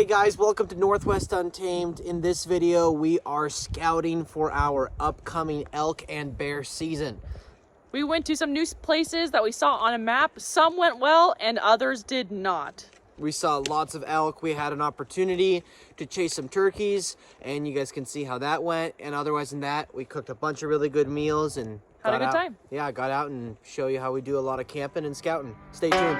Hey guys, welcome to Northwest Untamed. In this video, we are scouting for our upcoming elk and bear season. We went to some new places that we saw on a map. Some went well and others did not. We saw lots of elk. We had an opportunity to chase some turkeys, and you guys can see how that went. And otherwise than that, we cooked a bunch of really good meals and had a good time. Yeah, I got out and show you how we do a lot of camping and scouting. Stay tuned.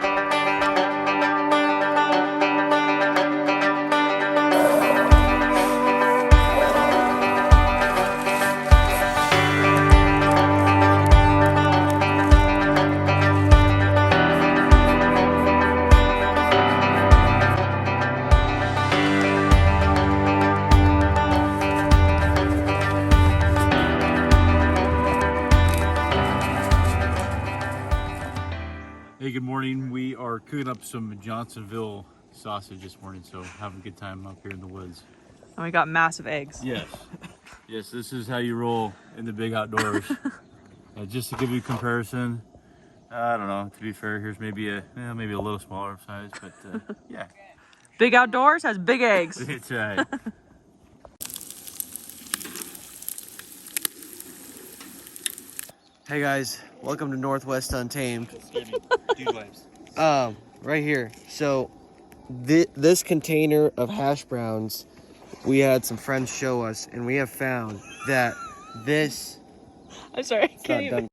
Hey, good morning. We are cooking up some Johnsonville sausage this morning, so having a good time up here in the woods. And we got massive eggs. Yes. Yes, this is how you roll in the big outdoors. Just to give you a comparison, I don't know, to be fair, here's maybe a little smaller size, but yeah. Big outdoors has big eggs. That's right. Hey guys, welcome to Northwest Untamed. Dude wipes. Right here. So this container of hash browns, we had some friends show us, and we have found that this... I'm sorry, I can't even.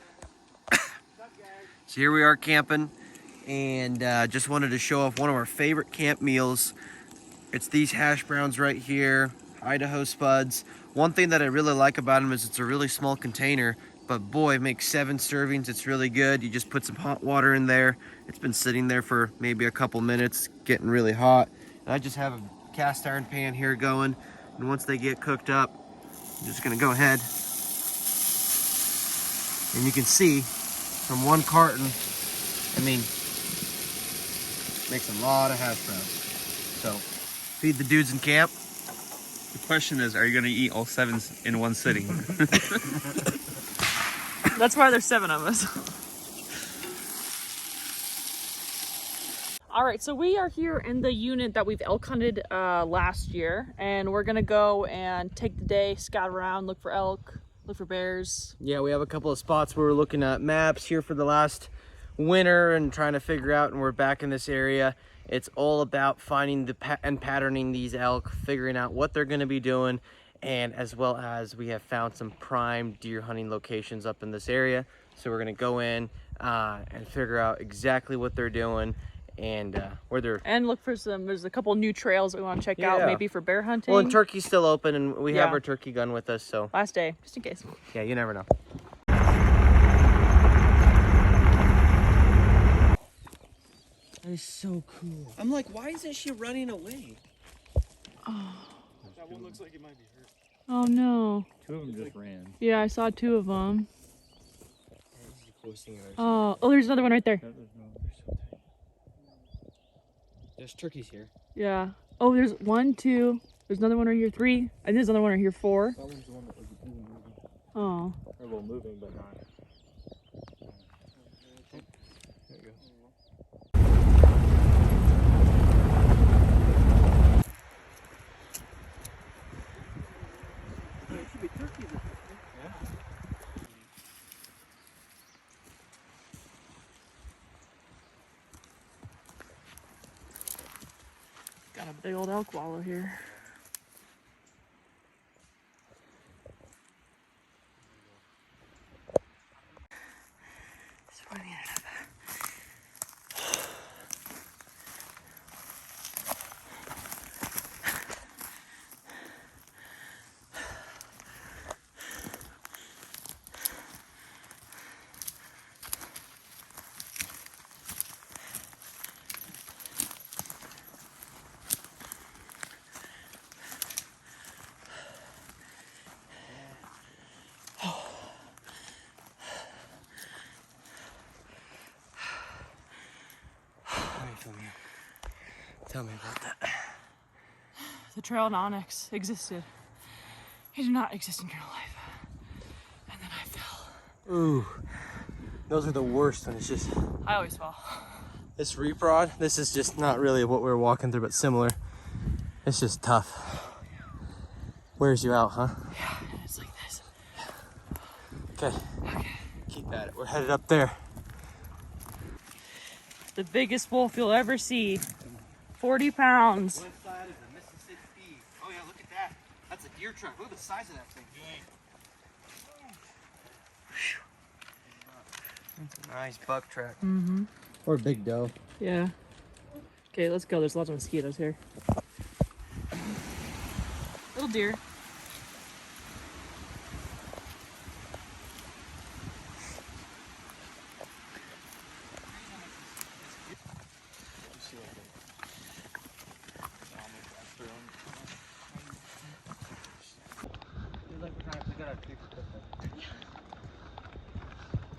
So here we are camping, and just wanted to show off one of our favorite camp meals. It's these hash browns right here, Idaho spuds. One thing that I really like about them is it's a really small container, but boy, it makes 7 servings. It's really good. You just put some hot water in there. It's been sitting there for maybe a couple minutes, getting really hot. And I just have a cast iron pan here going, and once they get cooked up, I'm just gonna go ahead, and you can see from one carton, I mean, makes a lot of hash browns. So feed the dudes in camp. The question is, are you gonna eat all 7 in one sitting? That's why there's 7 of us. All right, so we are here in the unit that we've elk hunted last year, and we're gonna go and take the day, scout around, look for elk, look for bears. Yeah, we have a couple of spots where we're looking at maps here for the last winter and trying to figure out, and we're back in this area. It's all about finding and patterning these elk, figuring out what they're gonna be doing, and as well as we have found some prime deer hunting locations up in this area. So we're gonna go in and figure out exactly what they're doing and where they're... And look for there's a couple new trails that we wanna check out, maybe for bear hunting. Well, and turkey's still open, and we have our turkey gun with us, so... Last day, just in case. Yeah, you never know. That is so cool. I'm like, why isn't she running away? Oh. That one looks like it might be hurt. Oh no. 2 of them just ran. Yeah, I saw 2 of them. Oh, there's another one right there. There's turkeys here. Yeah. Oh, there's 1, 2. There's another one right here, 3. And there's another one right here, 4. That one's the one that was moving. Oh. Or well, moving, but not. There it goes. Got a big old elk wallow here. That's where we ended up. Tell me about that. The trail in Onyx existed. It did not exist in real life. And then I fell. Ooh, those are the worst when it's just... I always fall. This reprod, this is just not really what we were walking through, but similar. It's just tough. Wears you out, huh? Yeah, it's like this. Okay. Keep at it. We're headed up there. The biggest wolf you'll ever see. 40 pounds. West side of the Mississippi. Oh yeah, look at that. That's a deer truck. Look at the size of that thing. That's a nice buck truck. Mm-hmm. Or a big doe. Yeah. Okay, let's go. There's lots of mosquitoes here. Little deer.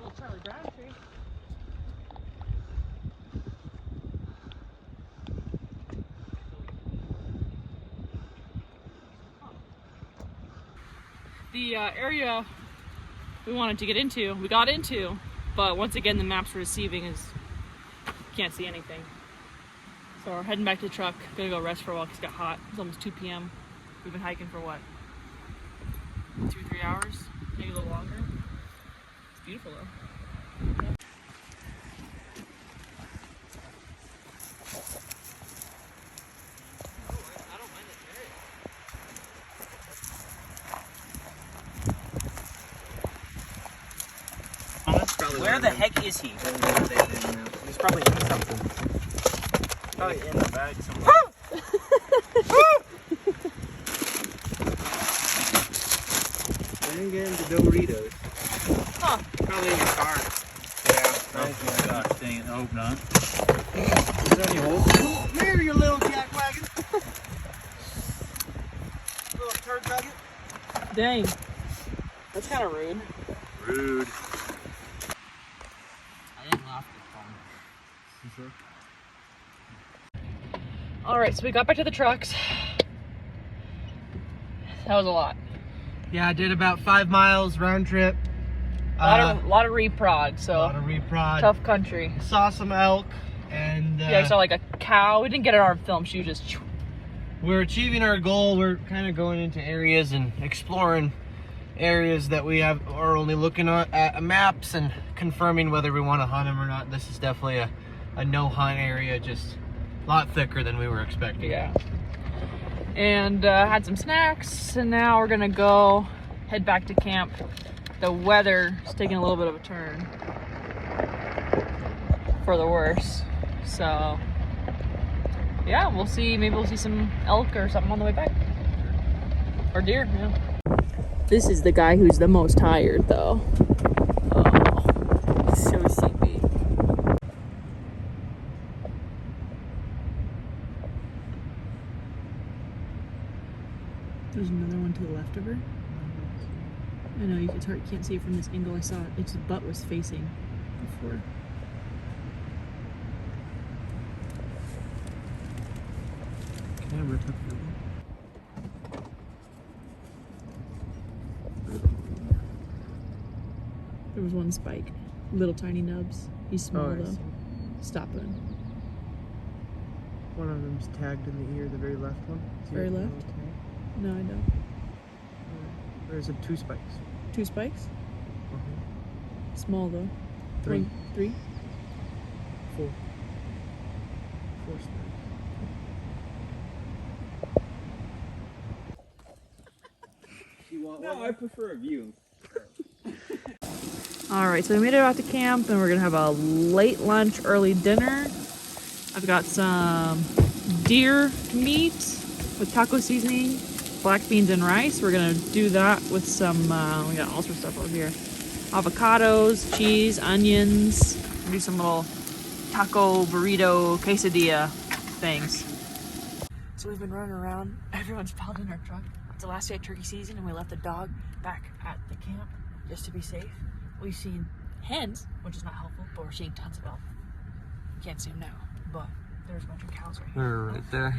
Little Charlie Brown tree. The area we wanted to get into, we got into, but once again the maps were deceiving as can't see anything. So we're heading back to the truck, gonna go rest for a while because it got hot. It's almost 2 p.m. We've been hiking for what? 2-3 hours? Maybe a little longer. It's beautiful though. Where the heck is he? He's probably in something. Probably in the bag somewhere. I didn't get into Doritos. Huh. Probably in the car. Oh my gosh, dang it. I hope not. Is there any holes? Come here, you little jackwagon. Little turd nugget. Dang. That's kind of rude. Rude. I didn't laugh at the phone. All right, so we got back to the trucks. That was a lot. Yeah, I did about 5 miles round trip. A lot of reprod, so A lot of reprod. tough country. Saw some elk, and Yeah, I saw like a cow. We didn't get it on film. She was just. we're achieving our goal. We're kind of going into areas and exploring areas that we are only looking at maps and confirming whether we want to hunt them or not. This is definitely a no hunt area, just a lot thicker than we were expecting. Yeah. And had some snacks, and now we're gonna go head back to camp. The weather is taking a little bit of a turn for the worse. So yeah, we'll see. Maybe we'll see some elk or something on the way back. Or deer, yeah. This is the guy who's the most tired though. Oh, so sleepy. There's another one to the left of her. I know, it's hard, you can't see it from this angle. I saw it, its butt was facing before. Can I rip up There was one spike. Little tiny nubs. He's small Oh, I though. see. Stop him. One of them's tagged in the ear, the very left one. See Very it, the left? little tag? No, I don't. Or is it 2 spikes? 2 spikes? Small though. 3. 3? 4. 4 spikes. No, I prefer a view. Alright, so we made it out to camp and we're gonna have a late lunch, early dinner. I've got some deer meat with taco seasoning, black beans and rice. We're gonna do that with some, we got all sorts of stuff over here. Avocados, cheese, onions, do some little taco burrito quesadilla things. So we've been running around, everyone's piled in our truck. It's the last day of turkey season and we left the dog back at the camp just to be safe. We've seen hens, which is not helpful, but we're seeing tons of elk. You can't see them now, but there's a bunch of cows right here. They're right there.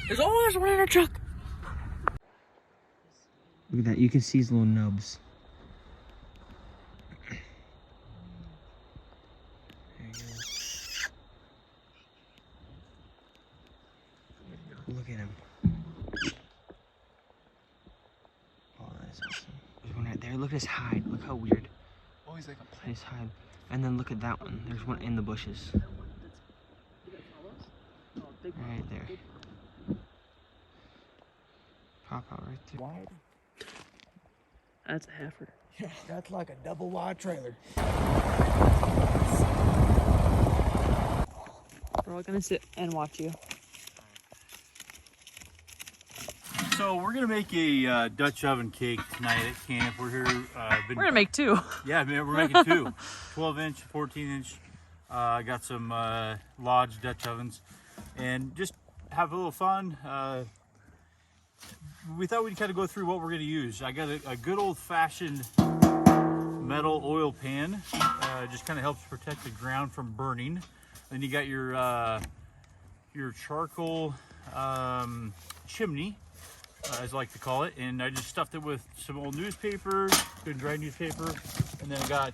There's one in our truck. Look at that, you can see his little nubs. There you go. Look at him. Oh, that's awesome. There's one right there. Look at his hide. Look how weird. Oh, he's like a plant. His hide. And then look at that one. There's one in the bushes. Right there. Pop out right there. Wide. That's a heifer. Yeah, that's like a double wide trailer. We're all gonna sit and watch you. So we're gonna make a Dutch oven cake tonight at camp. We're here. We're gonna make two. Yeah, we're making two. 12-inch, 14-inch. Got some Lodge Dutch ovens, and just have a little fun. We thought we'd kind of go through what we're gonna use. I got a good old-fashioned metal oil pan. Just kind of helps protect the ground from burning. Then you got your charcoal chimney, as I like to call it, and I just stuffed it with some old newspaper, good dry newspaper, and then I got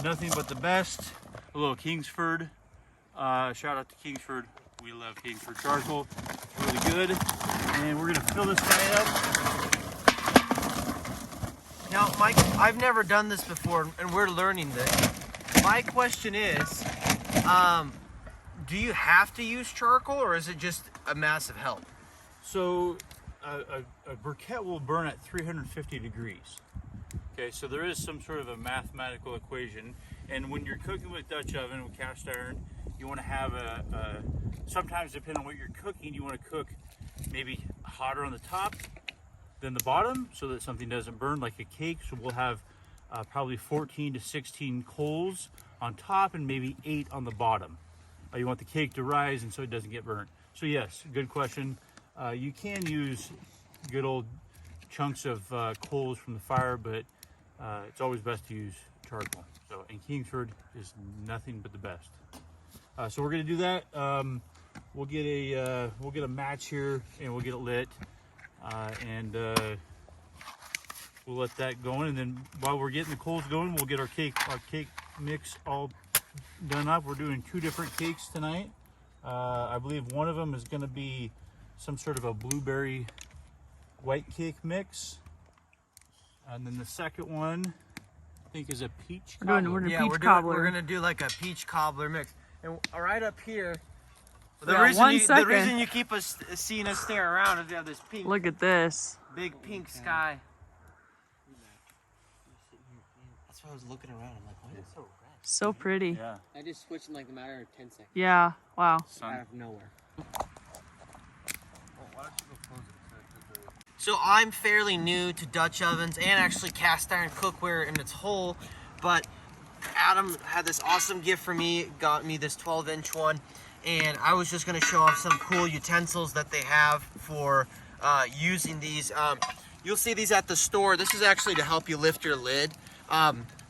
nothing but the best, a little Kingsford. Shout out to Kingsford. We love Kingsford charcoal. It's really good. And we're gonna fill this guy up. Now, Mike, I've never done this before, and we're learning this. My question is, do you have to use charcoal, or is it just a massive help? So a briquette will burn at 350 degrees. Okay, so there is some sort of a mathematical equation, and when you're cooking with Dutch oven, with cast iron, you want to have sometimes depending on what you're cooking, you want to cook maybe hotter on the top than the bottom so that something doesn't burn like a cake. So we'll have probably 14 to 16 coals on top and maybe 8 on the bottom. You want the cake to rise and so it doesn't get burnt. So yes, good question. You can use good old chunks of coals from the fire, but it's always best to use charcoal. So, and Kingsford is nothing but the best. So we're gonna do that. We'll get a match here and we'll get it lit, and we'll let that going. And then while we're getting the coals going, we'll get our cake mix all done up. We're doing 2 different cakes tonight. I believe one of them is going to be some sort of a blueberry white cake mix, and then the second one I think is a peach cobbler. We're doing peach cobbler. We're gonna do like a peach cobbler mix. And right up here, the Yeah, reason you keep us seeing us stare around is we have this pink, Look at this. big pink sky. That's why I was looking around. I'm like, why is it so red? So pretty. Yeah. I just switched in like the matter of 10 seconds. Yeah. Wow. Out of nowhere. So I'm fairly new to Dutch ovens and actually cast iron cookware in its whole, but Adam had this awesome gift for me, got me this 12-inch one, and I was just going to show off some cool utensils that they have for using these. You'll see these at the store. This is actually to help you lift your lid.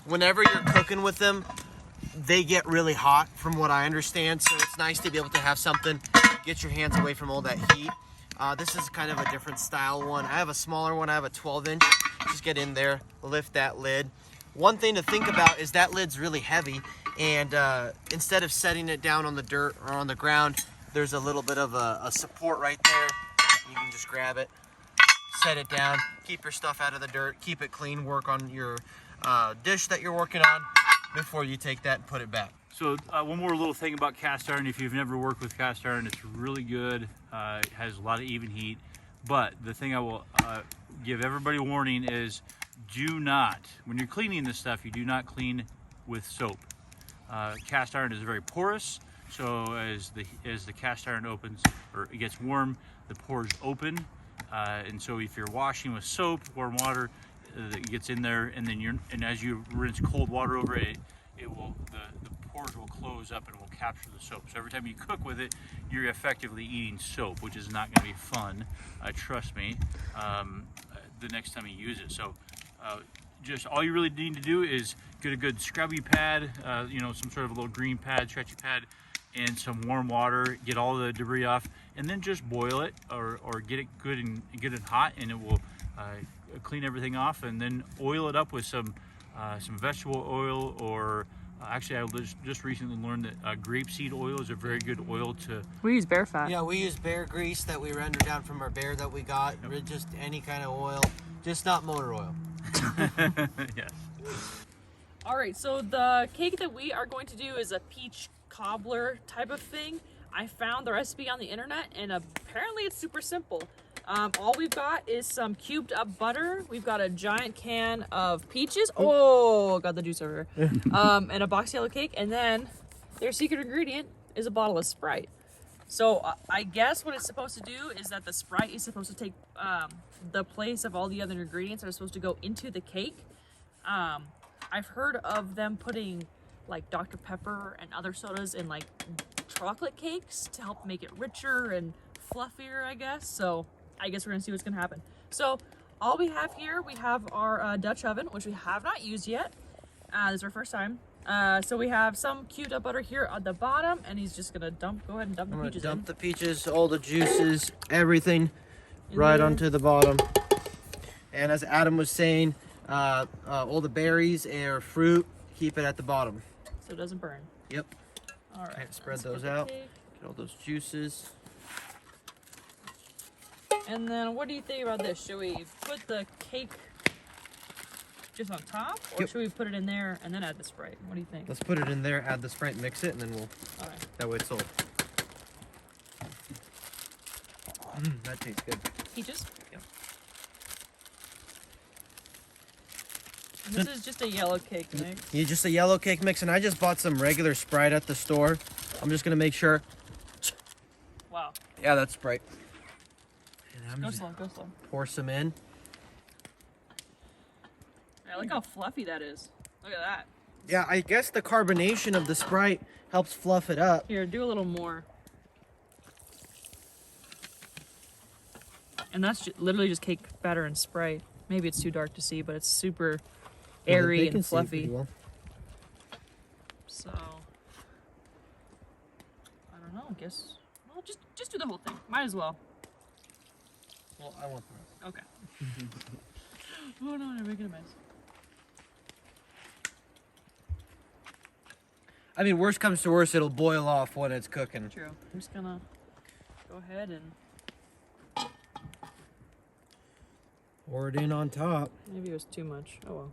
Whenever you're cooking with them, they get really hot from what I understand, so it's nice to be able to have something, get your hands away from all that heat. This is kind of a different style one. I have a smaller one. I have a 12-inch. Just get in there, lift that lid. One thing to think about is that lid's really heavy, and instead of setting it down on the dirt or on the ground, there's a little bit of a support right there. You can just grab it, set it down, keep your stuff out of the dirt, keep it clean, work on your dish that you're working on before you take that and put it back. So one more little thing about cast iron. If you've never worked with cast iron, it's really good. It has a lot of even heat. But the thing I will give everybody a warning is, do not, when you're cleaning this stuff, you do not clean with soap. Cast iron is very porous, so as the cast iron opens or it gets warm, the pores open, and so if you're washing with soap, warm water, it gets in there, and then as you rinse cold water over it, the pores will close up and it will capture the soap. So every time you cook with it, you're effectively eating soap, which is not going to be fun. Trust me. The next time you use it. So just all you really need to do is get a good scrubby pad, some sort of a little green pad, stretchy pad, and some warm water. Get all the debris off, and then just boil it or get it good and hot, and it will clean everything off. And then oil it up with some vegetable oil or Actually, I just recently learned that grapeseed oil is a very good oil to. We use bear fat. Yeah, we use bear grease that we render down from our bear that we got. Yep. Just any kind of oil, just not motor oil. Yes. All right, so the cake that we are going to do is a peach cobbler type of thing. I found the recipe on the internet, and apparently it's super simple. All we've got is some cubed up butter. We've got a giant can of peaches. Oh, got the juice over here. And a box yellow cake, and then their secret ingredient is a bottle of Sprite. So I guess what it's supposed to do is that the Sprite is supposed to take the place of all the other ingredients that are supposed to go into the cake. I've heard of them putting like Dr. Pepper and other sodas in like chocolate cakes to help make it richer and fluffier, I guess. So I guess we're gonna see what's gonna happen. So all we have here, we have our Dutch oven, which we have not used yet. This is our first time. So we have some cubed up butter here at the bottom, and he's just gonna go ahead and dump the peaches Dump in. the peaches, all the juices, everything right onto the bottom. And as Adam was saying, all the berries or fruit, keep it at the bottom. So it doesn't burn. Yep. All right. And spread let's get those the out. cake. Get all those juices. And then what do you think about this? Should we put the cake just on top, or Yep. should we put it in there and then add the Sprite? What do you think? Let's put it in there, add the Sprite, mix it, and then we'll, All right. that way it's sold. That tastes good. Peaches? Yep. And this is just a yellow cake mix. You just a yellow cake mix, and I just bought some regular Sprite at the store. I'm just gonna make sure. Wow. Yeah, that's Sprite. And I'm Go just slow, go slow. pour some in. Yeah, look how fluffy that is. Look at that. Yeah, I guess the carbonation of the Sprite helps fluff it up. Here, do a little more. And that's literally just cake batter and Sprite. Maybe it's too dark to see, but it's super airy They can and see it pretty fluffy. well. So, I don't know. I guess. Well, just do the whole thing. Might as well. Well, I want that. Okay. Oh no, I'm making a mess. I mean, worst comes to worst, it'll boil off when it's cooking. True. I'm just gonna go ahead and Pour it in on top. maybe it was too much. Oh well.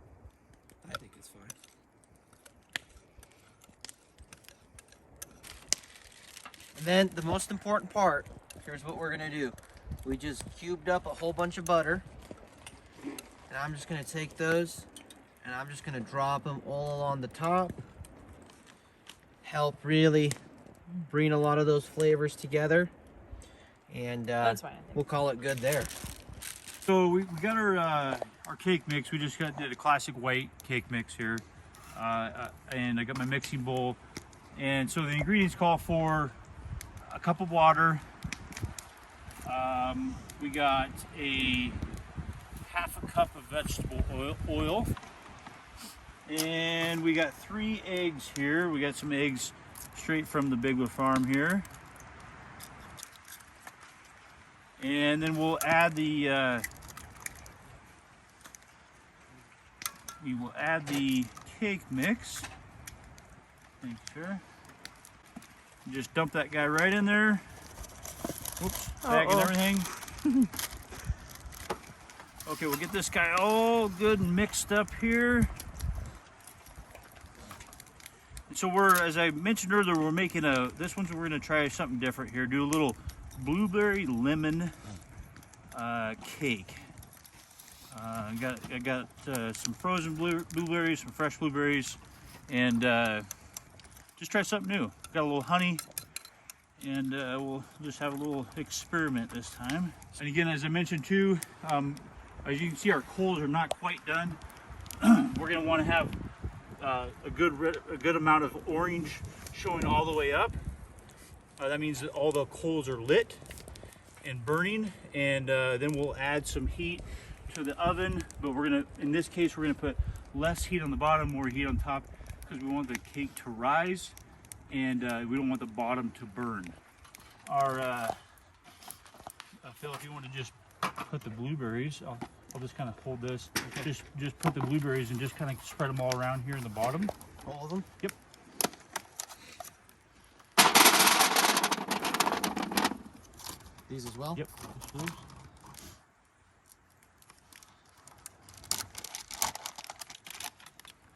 I think it's fine. And then the most important part, here's what we're gonna do. We just cubed up a whole bunch of butter. And I'm just gonna take those and I'm just gonna drop them all along the top. Help really bring a lot of those flavors together. And That's fine, I think. we'll call it good there. So we got our cake mix. We just did a classic white cake mix here, and I got my mixing bowl. And so the ingredients call for a cup of water. We got a half a cup of vegetable oil, and we got 3 eggs here. We got some eggs straight from the Bigwood farm here. And then we'll add the cake mix. Thanks, sir. Just dump that guy right in there. Whoops, bag and everything. Okay, we'll get this guy all good and mixed up here. And so as I mentioned earlier, we're making this one's we're gonna try something different here. Do a little blueberry lemon cake. I got some frozen blueberries, some fresh blueberries, and just try something new. Got a little honey, and we'll just have a little experiment this time. And again, as I mentioned too, as you can see, our coals are not quite done. We're gonna want to have a good amount of orange showing all the way up. That means that all the coals are lit and burning, and then we'll add some heat to the oven. But in this case, we're gonna put less heat on the bottom, more heat on top, because we want the cake to rise, and we don't want the bottom to burn. Phil, if you want to just put the blueberries, I'll just kind of hold this. Okay. Just put the blueberries and just kind of spread them all around here in the bottom. All of them? Yep. These as well? Yep.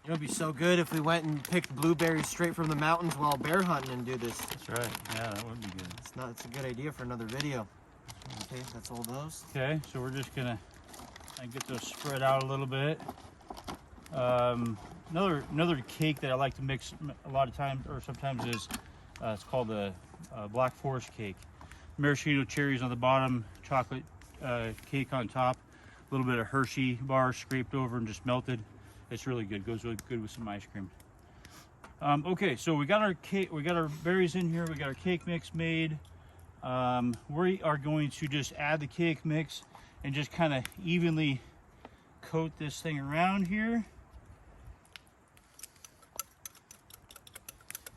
It would be so good if we went and picked blueberries straight from the mountains while bear hunting and do this. That's right. Yeah, that would be good. It's a good idea for another video. Okay, that's all those. Okay, so we're just gonna get those spread out a little bit. Another cake that I like to mix a lot of times, or sometimes, is it's called the Black Forest cake. Maraschino cherries on the bottom, chocolate cake on top, a little bit of Hershey bar scraped over and just melted. It's really good. Goes really good with some ice cream. Okay, so we got our cake, we got our berries in here, we got our cake mix made. We are going to just add the cake mix and just kind of evenly coat this thing around here.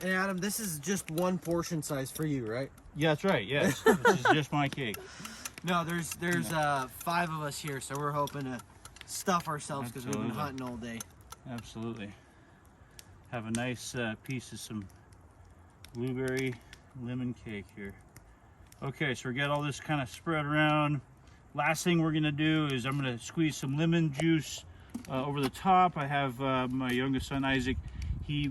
And Adam, this is just one portion size for you, right? Yeah, that's right. Yes, this is just my cake. No, there's 5 of us here, so we're hoping to stuff ourselves because we've been hunting all day. Absolutely. Have a nice piece of some blueberry lemon cake here. Okay, so we got all this kind of spread around. Last thing we're gonna do is I'm gonna squeeze some lemon juice over the top. I have my youngest son Isaac. We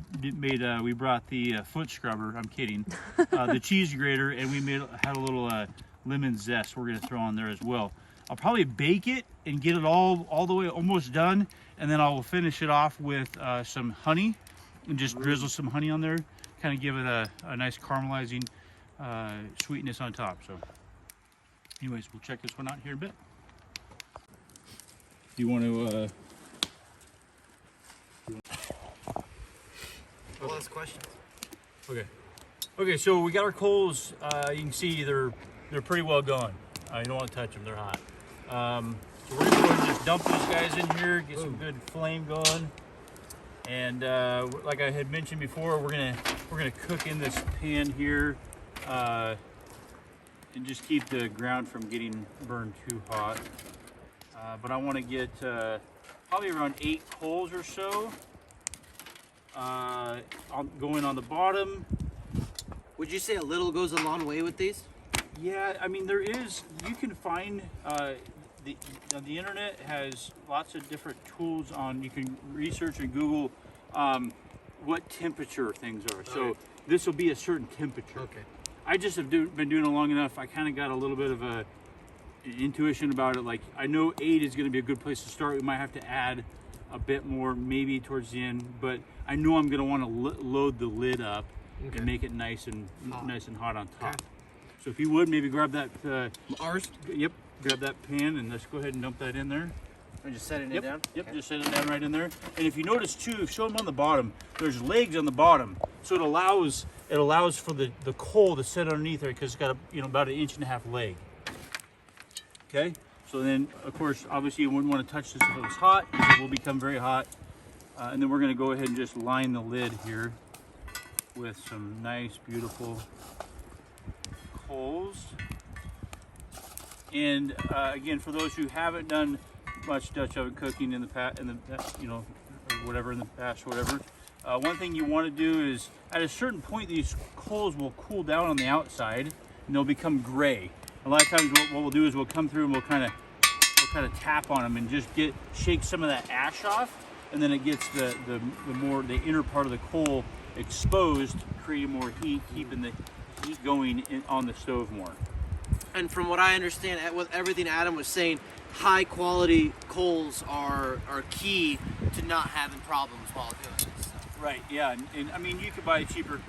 brought the foot scrubber. I'm kidding. The cheese grater, and we had a little lemon zest we're gonna throw on there as well. I'll probably bake it and get it all the way almost done, and then I'll finish it off with some honey and just drizzle some honey on there, kind of give it a nice caramelizing sweetness on top. So anyways, we'll check this one out here in a bit. Do you want to Well, ask questions. Okay, so we got our coals. You can see they're pretty well going. You don't want to touch them, they're hot. So we're gonna go ahead and just dump these guys in here, get some good flame going. And like I had mentioned before, we're gonna cook in this pan here, and just keep the ground from getting burned too hot. But I want to get probably around 8 coals or so going on the bottom. Would you say a little goes a long way with these? Yeah, I mean, you can find, the internet has lots of different tools you can research and Google what temperature things are. So this will be a certain temperature. Okay. I just have been doing it long enough. I kind of got a little bit of an intuition about it. Like, I know 8 is going to be a good place to start. We might have to add a bit more maybe towards the end, but I know I'm going to want to load the lid up and make it nice and hot on top. Okay. So if you would, maybe grab that Yep, grab that pan and let's go ahead and dump that in there. And just setting it down? Yep, just set it down right in there. And if you notice too, show them on the bottom, there's legs on the bottom. So it allows for the coal to sit underneath there, because it's got about 1.5 inch leg. Okay, so then of course, obviously you wouldn't want to touch this if it was hot, because it will become very hot. And then we're gonna go ahead and just line the lid here with some nice, beautiful coals. And again, for those who haven't done much Dutch oven cooking in the past, or whatever in the past, or whatever, one thing you want to do is, at a certain point, these coals will cool down on the outside and they'll become gray. A lot of times, what we'll do is we'll come through and we'll kind of tap on them and just shake some of that ash off, and then it gets the inner part of the coal exposed, creating more heat, keeping the heat going on the stove more. And from what I understand, with everything Adam was saying, high quality coals are key to not having problems while doing this. So. Right, yeah, and I mean, you could buy cheaper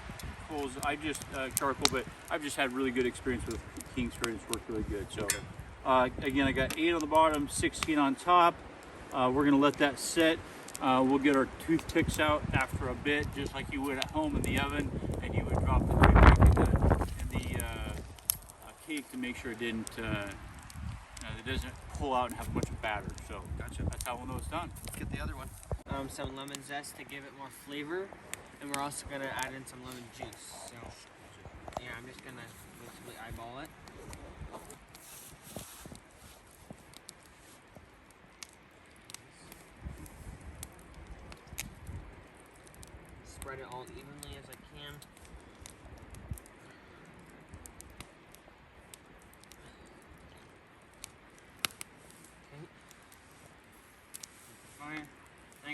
coals. I just charcoal, but I've just had really good experience with Kingsford. It's worked really good. So again, I got 8 on the bottom, 16 on top. We're gonna let that sit. We'll get our toothpicks out after a bit, just like you would at home in the oven, and you would drop it right back in the cake to make sure it doesn't pull out and have a bunch of batter. So gotcha. That's how we'll know it's done. Let's get the other one. Some lemon zest to give it more flavor, and we're also gonna add in some lemon juice. So yeah, I'm just gonna basically eyeball it. Spread it all evenly as I can.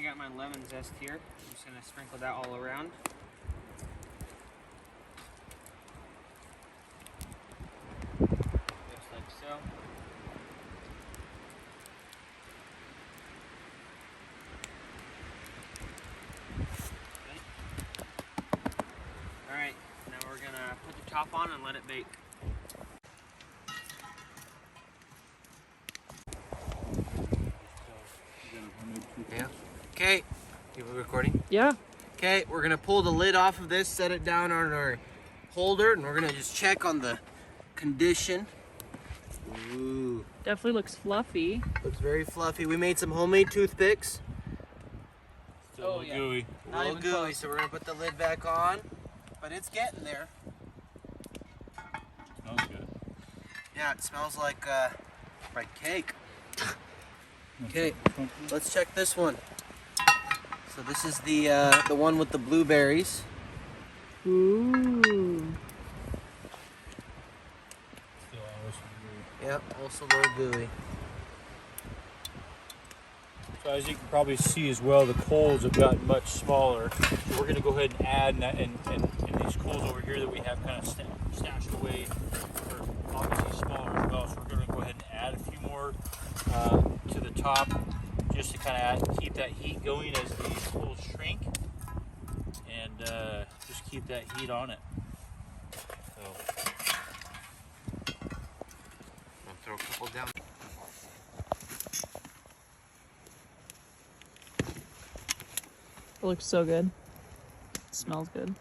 got my lemon zest here. I'm just gonna sprinkle that all around. Just like so. Alright, now we're gonna put the top on and let it bake. Yeah. Okay. You recording? Yeah. Okay, we're gonna pull the lid off of this, set it down on our holder, and we're gonna just check on the condition. Ooh, Definitely looks fluffy. looks very fluffy. We made some homemade toothpicks. Still a little gooey. A little gooey, so we're gonna put the lid back on, but it's getting there. Smells good. Yeah, it smells like cake. Okay, let's check this one. So this is the one with the blueberries. Ooh. Still almost gooey. Yep, also a little gooey. So as you can probably see as well, the coals have gotten much smaller. So we're going to go ahead and add, and these coals over here that we have kind of stashed away are obviously smaller as well. So we're going to go ahead and add a few more to the top, just to kind of keep that heat going as these coals shrink, and just keep that heat on it. So I'll throw a couple down. It looks so good. It smells good. you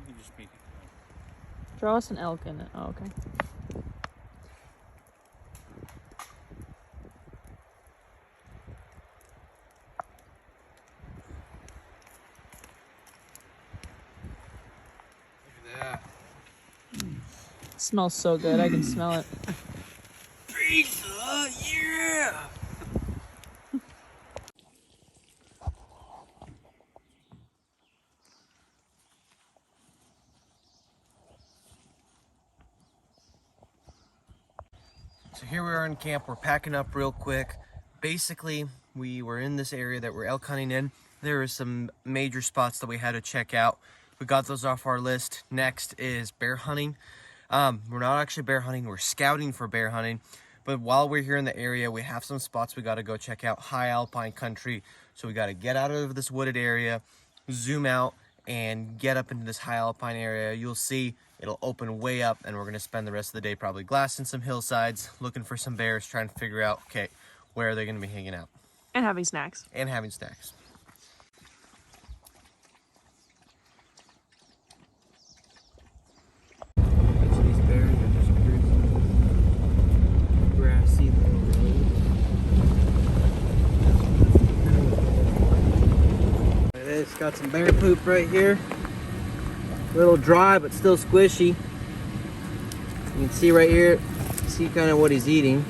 can just make it. Draw us an elk in it. Oh, okay. Look at that. It smells so good. I can smell it. Pizza, yeah! So here we are in camp. We're packing up real quick. Basically, we were in this area that we're elk hunting in. There are some major spots that we had to check out. We got those off our list. Next is bear hunting. We're not actually bear hunting, we're scouting for bear hunting. But while we're here in the area, we have some spots we got to go check out. High alpine country. So we got to get out of this wooded area, zoom out, and get up into this high alpine area. You'll see it'll open way up, and we're going to spend the rest of the day probably glassing some hillsides, looking for some bears, trying to figure out, okay, where are they going to be hanging out. And having snacks. And having snacks. These bears are just grassy little roads. Look at this, got some bear poop right here. A little dry, but still squishy. You can see right here, see kind of what he's eating.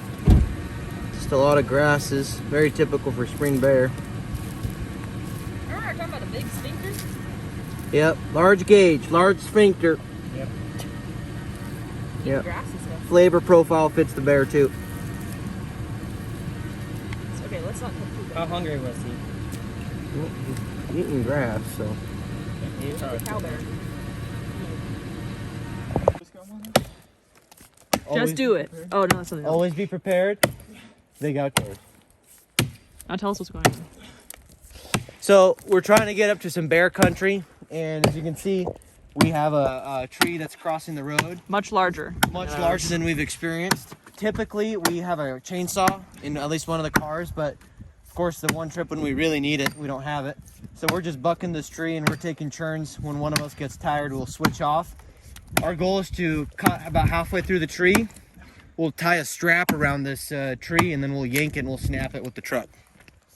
Just a lot of grasses, very typical for spring bear. Remember I was talking about a big stinker? Yep, large gauge, large sphincter. Yep. Yep. Grass and stuff. Flavor profile fits the bear too. Okay, let's not put too How hungry was he? Well, he's eating grass, so. He's a cow bear. Just do it. Oh no, that's something else. Always be prepared. Big outdoors. Now tell us what's going on. So we're trying to get up to some bear country, and as you can see, we have a tree that's crossing the road. Much larger. Much larger than we've experienced. Typically, we have a chainsaw in at least one of the cars, but of course, the one trip when we really need it, we don't have it. So we're just bucking this tree, and we're taking turns. When one of us gets tired, we'll switch off. Our goal is to cut about halfway through the tree. We'll tie a strap around this tree, and then we'll yank it and we'll snap it with the truck.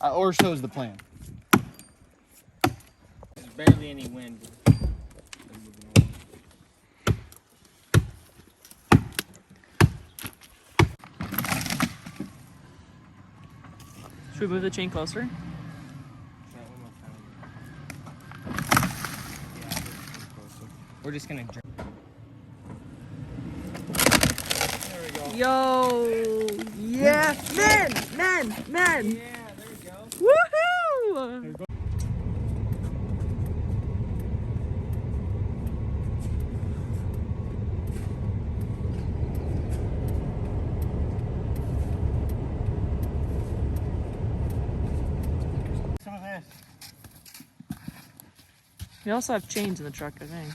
Or so's the plan. There's barely any wind. Should we move the chain closer? We're just gonna drink. Yo! Yes, man! Men! Men! Yeah, there we go. Woohoo! Some of this. We also have chains in the truck, I think.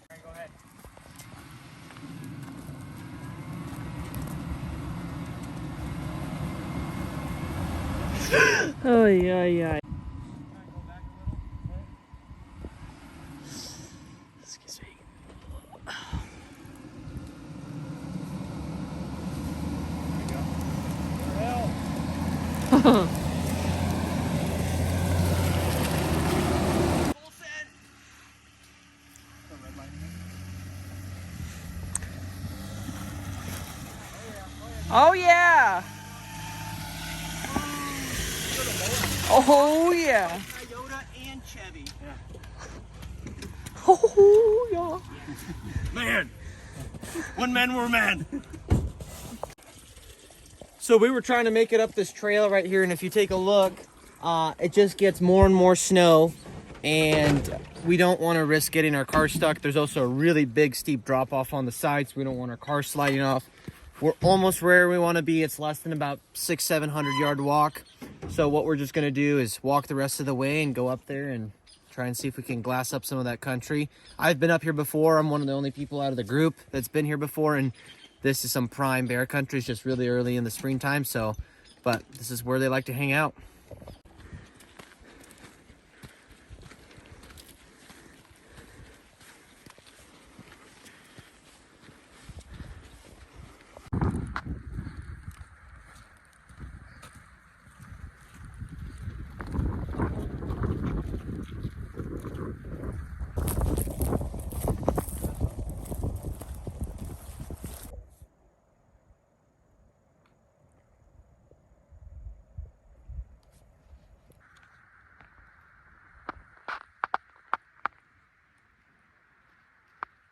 Go ahead. Oh, yeah. Excuse me. Oh yeah! Oh yeah! Toyota and Chevy. Oh yeah! Man, when men were men. So we were trying to make it up this trail right here, and if you take a look, it just gets more and more snow, and we don't want to risk getting our car stuck. There's also a really big steep drop off on the side, so we don't want our car sliding off. We're almost where we want to be. It's less than about 600-700 yard walk. So what we're just going to do is walk the rest of the way and go up there and try and see if we can glass up some of that country. I've been up here before. I'm one of the only people out of the group that's been here before, and this is some prime bear country. It's just really early in the springtime, but this is where they like to hang out.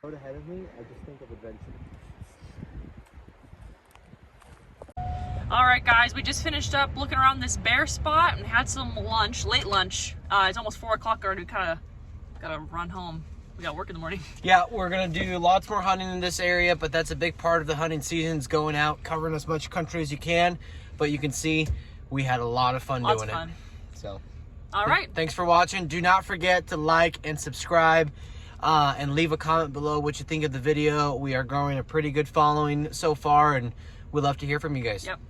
Ahead of me, I just think of adventure. All right, guys, we just finished up looking around this bear spot and had some lunch, late lunch. It's almost 4 o'clock already. We kind of gotta run home. We got work in the morning. Yeah, we're gonna do lots more hunting in this area, but that's a big part of the hunting season, is going out, covering as much country as you can. But you can see we had a lot of fun doing it. So, all right. Thanks for watching. Do not forget to like and subscribe. And leave a comment below what you think of the video. We are growing a pretty good following so far, and we'd love to hear from you guys. Yep.